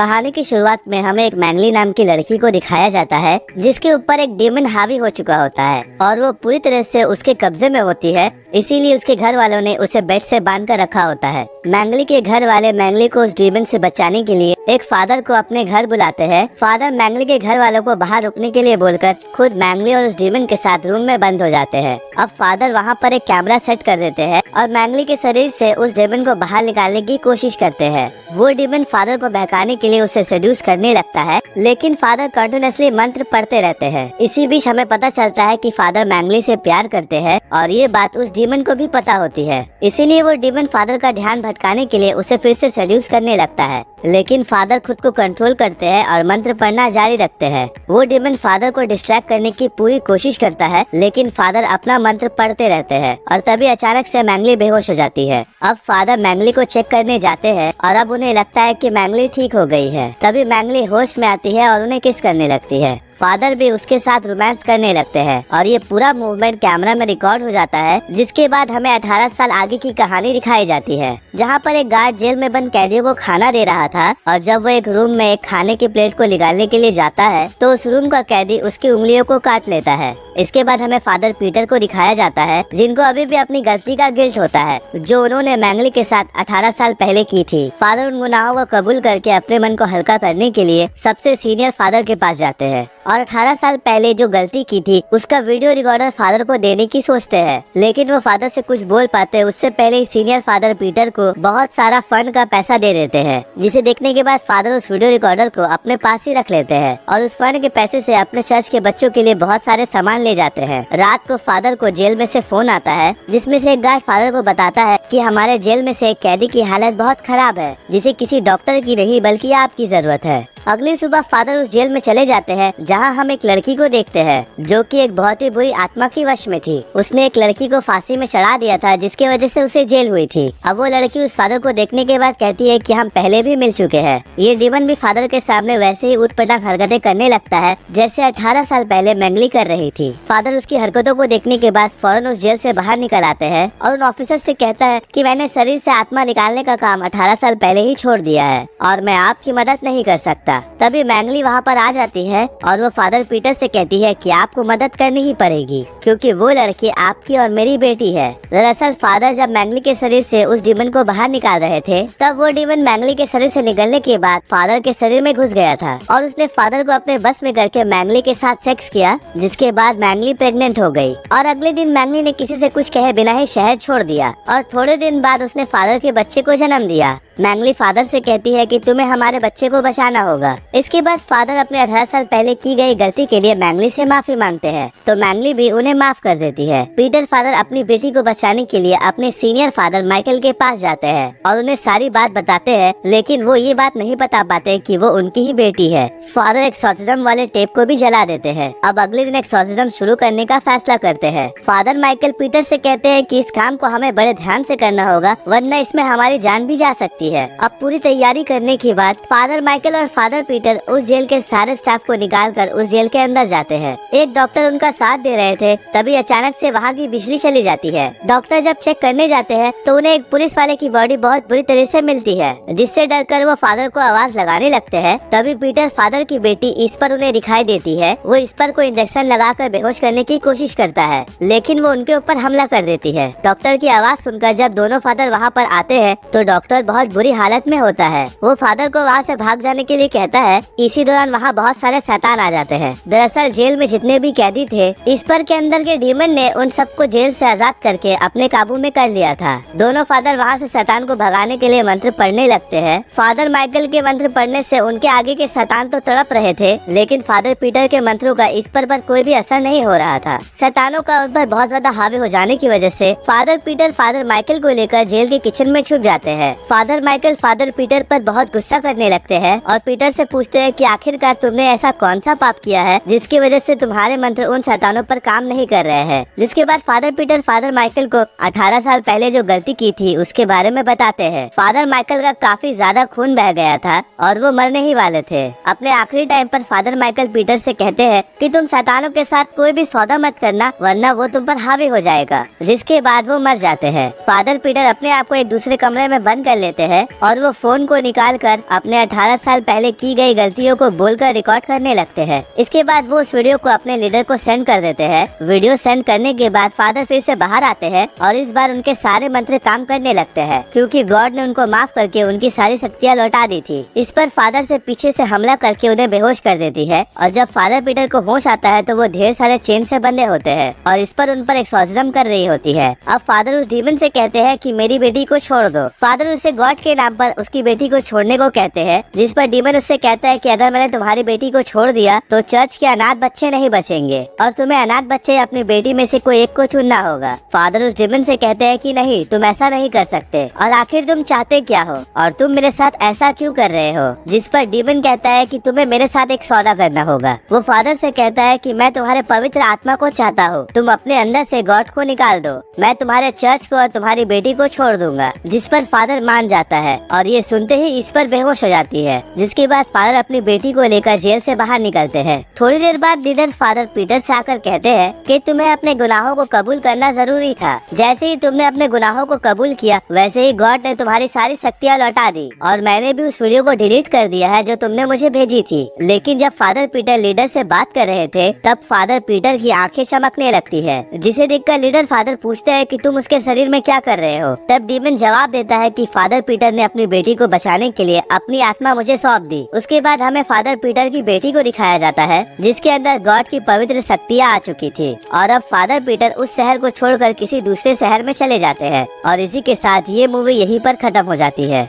कहानी की शुरुआत में हमें एक मैंगली नाम की लड़की को दिखाया जाता है जिसके ऊपर एक डीमन हावी हो चुका होता है और वो पूरी तरह से उसके कब्जे में होती है। इसीलिए उसके घर वालों ने उसे बेड से बांध कर रखा होता है। मैंगली के घर वाले मैंगली को उस डीमन से बचाने के लिए एक फादर को अपने घर बुलाते हैं। फादर मैंगली के घर वालों को बाहर रुकने के लिए बोलकर खुद मैंगली और उस डीमन के साथ रूम में बंद हो जाते हैं। अब फादर वहाँ पर एक कैमरा सेट कर देते हैं और मैंगली के शरीर से उस डीमन को बाहर निकालने की कोशिश करते हैं। वो डीमन फादर को बहकाने के लिए उसे सेड्यूस करने लगता है, लेकिन फादर कंटिन्यूअसली मंत्र पढ़ते रहते हैं। इसी बीच हमें पता चलता है कि फादर मैंगली से प्यार करते हैं और ये बात उस डीमन को भी पता होती है। इसीलिए वो डीमन फादर का ध्यान भटकाने के लिए उसे फिर से सेड्यूस करने लगता है, लेकिन फादर खुद को कंट्रोल करते हैं और मंत्र पढ़ना जारी रखते हैं। वो डीमन फादर को डिस्ट्रैक्ट करने की पूरी कोशिश करता है, लेकिन फादर अपना मंत्र पढ़ते रहते हैं और तभी अचानक से मैंगली बेहोश हो जाती है। अब फादर मैंगली को चेक करने जाते हैं और अब उन्हें लगता है कि मैंगली ठीक हो गई है। तभी मैंगली होश में आती है और उन्हें किस करने लगती है। फादर भी उसके साथ रोमांस करने लगते हैं और ये पूरा मूवमेंट कैमरा में रिकॉर्ड हो जाता है। जिसके बाद हमें 18 साल आगे की कहानी दिखाई जाती है, जहाँ पर एक गार्ड जेल में बंद कैदियों को खाना दे रहा था और जब वो एक रूम में एक खाने की प्लेट को निकालने के लिए जाता है तो उस रूम का कैदी उसकी उंगलियों को काट लेता है। इसके बाद हमें फादर पीटर को दिखाया जाता है, जिनको अभी भी अपनी गलती का गिल्ट होता है जो उन्होंने मैंगली के साथ 18 साल पहले की थी। फादर उन गुनाहों को कबूल करके अपने मन को हल्का करने के लिए सबसे सीनियर फादर के पास जाते हैं और 18 साल पहले जो गलती की थी उसका वीडियो रिकॉर्डर फादर को देने की सोचते हैं, लेकिन वो फादर से कुछ बोल पाते उससे पहले ही सीनियर फादर पीटर को बहुत सारा फंड का पैसा दे देते हैं, जिसे देखने के बाद फादर उस वीडियो रिकॉर्डर को अपने पास ही रख लेते हैं और उस फंड के पैसे से अपने चर्च के बच्चों के लिए बहुत सारे सामान ले जाते हैं। रात को फादर को जेल में से फोन आता है, जिसमें से एक गार्ड फादर को बताता है कि हमारे जेल में से एक कैदी की हालत बहुत खराब है, जिसे किसी डॉक्टर की नहीं बल्कि आपकी जरूरत है। अगली सुबह फादर उस जेल में चले जाते हैं, जहां हम एक लड़की को देखते हैं जो कि एक बहुत ही बुरी आत्मा की वश में थी। उसने एक लड़की को फांसी में चढ़ा दिया था, जिसकी वजह से उसे जेल हुई थी। अब वो लड़की उस फादर को देखने के बाद कहती है कि हम पहले भी मिल चुके हैं। ये डीमन भी फादर के सामने वैसे ही उठपटांग हरकतें करने लगता है जैसे 18 साल पहले मैंगली कर रही थी। फादर उसकी हरकतों को देखने के बाद फौरन उस जेल से बाहर निकल आते हैं और उन ऑफिसर से कहता है कि मैंने शरीर से आत्मा निकालने का काम 18 साल पहले ही छोड़ दिया है और मैं आपकी मदद नहीं कर सकता। तभी मैंगली वहाँ पर आ जाती है और वो फादर पीटर से कहती है कि आपको मदद करनी ही पड़ेगी, क्योंकि वो लड़की आपकी और मेरी बेटी है। दरअसल फादर जब मैंगली के शरीर से उस डीमन को बाहर निकाल रहे थे, तब वो डीमन मैंगली के शरीर से निकलने के बाद फादर के शरीर में घुस गया था और उसने फादर को अपने बस में करके मैंगली के साथ सेक्स किया, जिसके बाद मैंगली प्रेग्नेंट हो गई और अगले दिन मैंगली ने किसी से कुछ कहे बिना ही शहर छोड़ दिया और थोड़े दिन बाद उसने फादर के बच्चे को जन्म दिया। मैंगली फादर से कहती है कि तुम्हें हमारे बच्चे को बचाना होगा। इसके बाद फादर अपने 18 साल पहले की गई गलती के लिए मैंगली से माफी मांगते हैं, तो मैंगली भी उन्हें माफ कर देती है। पीटर फादर अपनी बेटी को बचाने के लिए अपने सीनियर फादर माइकल के पास जाते हैं और उन्हें सारी बात बताते हैं, लेकिन वो ये बात नहीं बता पाते कि वो उनकी ही बेटी है। फादर एक्सॉर्सिज्म वाले टेप को भी जला देते हैं। अब अगले दिन एक्सॉर्सिज्म शुरू करने का फैसला करते हैं। फादर माइकल पीटर से कहते हैं कि इस काम को हमें बड़े ध्यान से करना होगा, वरना इसमें हमारी जान भी जा सकती है। अब पूरी तैयारी करने के बाद फादर माइकल और फादर पीटर उस जेल के सारे स्टाफ को निकालकर उस जेल के अंदर जाते हैं। एक डॉक्टर उनका साथ दे रहे थे, तभी अचानक से वहाँ की बिजली चली जाती है। डॉक्टर जब चेक करने जाते हैं तो उन्हें एक पुलिस वाले की बॉडी बहुत बुरी तरह से मिलती है, जिससे डरकर वो फादर को आवाज लगाने लगते हैं। तभी पीटर फादर की बेटी इस पर उन्हें दिखाई देती है। वो इस पर को इंजेक्शन लगाकर बेहोश करने की कोशिश करता है, लेकिन वो उनके ऊपर हमला कर देती है। डॉक्टर की आवाज सुनकर जब दोनों फादर वहाँ पर आते हैं तो डॉक्टर बहुत बुरी हालत में होता है। वो फादर को वहाँ से भाग जाने के लिए कहता है। इसी दौरान वहाँ बहुत सारे शैतान आ जाते हैं। दरअसल जेल में जितने भी कैदी थे, इस पर के अंदर के डीमन ने उन सबको जेल से आजाद करके अपने काबू में कर लिया था। दोनों फादर वहाँ से शैतान को भगाने के लिए मंत्र पढ़ने लगते हैं। फादर माइकल के मंत्र पढ़ने से उनके आगे के शैतान तो तड़प रहे थे, लेकिन फादर पीटर के मंत्रों का इस पर कोई भी असर नहीं हो रहा था। शैतानों का उन पर बहुत ज्यादा हावी हो जाने की वजह से फादर पीटर फादर माइकल को लेकर जेल के किचन में छुप जाते हैं। फादर माइकल फादर पीटर पर बहुत गुस्सा करने लगते हैं और पीटर से पूछते हैं कि आखिरकार तुमने ऐसा कौन सा पाप किया है जिसकी वजह से तुम्हारे मंत्र उन शैतानों पर काम नहीं कर रहे हैं। जिसके बाद फादर पीटर फादर माइकल को 18 साल पहले जो गलती की थी उसके बारे में बताते हैं। फादर माइकल का काफी ज्यादा खून बह गया था और वो मरने ही वाले थे। अपने आखिरी टाइम पर फादर माइकल पीटर से कहते हैं कि तुम शैतानों के साथ कोई भी सौदा मत करना, वरना वो तुम पर हावी हो जाएगा। जिसके बाद वो मर जाते हैं। फादर पीटर अपने आप को एक दूसरे कमरे में बंद कर लेते हैं और वो फोन को निकाल कर अपने 18 साल पहले की गई गलतियों को बोलकर रिकॉर्ड करने लगते हैं। इसके बाद वो उस वीडियो को अपने लीडर को सेंड कर देते हैं। वीडियो सेंड करने के बाद फादर फिर से बाहर आते हैं और इस बार उनके सारे मंत्र काम करने लगते हैं, क्योंकि गॉड ने उनको माफ करके उनकी सारी शक्तियाँ लौटा दी थी। इस पर फादर से पीछे से हमला करके उन्हें बेहोश कर देती है और जब फादर पीटर को होश आता है तो वो ढेर सारे चेन से बंधे होते हैं और इस पर उन पर एक्सॉर्सिज्म कर रही होती है। अब फादर उस डीमन से कहते हैं कि मेरी बेटी को छोड़ दो। फादर उसे गॉड के नाम पर उसकी बेटी को छोड़ने को कहते हैं, जिस पर डीमन उससे कहता है कि अगर मैंने तुम्हारी बेटी को छोड़ दिया तो चर्च के अनाथ बच्चे नहीं बचेंगे और तुम्हें अनाथ बच्चे अपनी बेटी में से कोई एक को चुनना होगा। फादर उस डीमन से कहते हैं कि नहीं, तुम ऐसा नहीं कर सकते और आखिर तुम चाहते क्या हो और तुम मेरे साथ ऐसा क्यों कर रहे हो। जिस पर डीमन कहता है कि तुम्हें मेरे साथ एक सौदा करना होगा। वो फादर से कहता है कि मैं तुम्हारे पवित्र आत्मा को चाहता हूँ, तुम अपने अंदर से गॉड को निकाल दो, मैं तुम्हारे चर्च को और तुम्हारी बेटी को छोड़ दूंगा। जिस पर फादर मान जाता है और ये सुनते ही इस पर बेहोश हो जाती है। जिसके बाद फादर अपनी बेटी को लेकर जेल से बाहर निकलते हैं। थोड़ी देर बाद लीडर फादर पीटर से आकर कहते हैं कि तुम्हें अपने गुनाहों को कबूल करना जरूरी था। जैसे ही तुमने अपने गुनाहों को कबूल किया वैसे ही गॉड ने तुम्हारी सारी शक्तियाँ लौटा दी और मैंने भी उस वीडियो को डिलीट कर दिया है जो तुमने मुझे भेजी थी। लेकिन जब फादर पीटर लीडर से बात कर रहे थे तब फादर पीटर की आंखें चमकने लगती है, जिसे देखकर लीडर फादर पूछते हैं कि तुम उसके शरीर में क्या कर रहे हो। तब डीमन जवाब देता है कि फादर पीटर ने अपनी बेटी को बचाने के लिए अपनी आत्मा मुझे सौंप दी। उसके बाद हमें फादर पीटर की बेटी को दिखाया जाता है जिसके अंदर गॉड की पवित्र शक्तियाँ आ चुकी थी और अब फादर पीटर उस शहर को छोड़कर किसी दूसरे शहर में चले जाते हैं और इसी के साथ ये मूवी यहीं पर खत्म हो जाती है।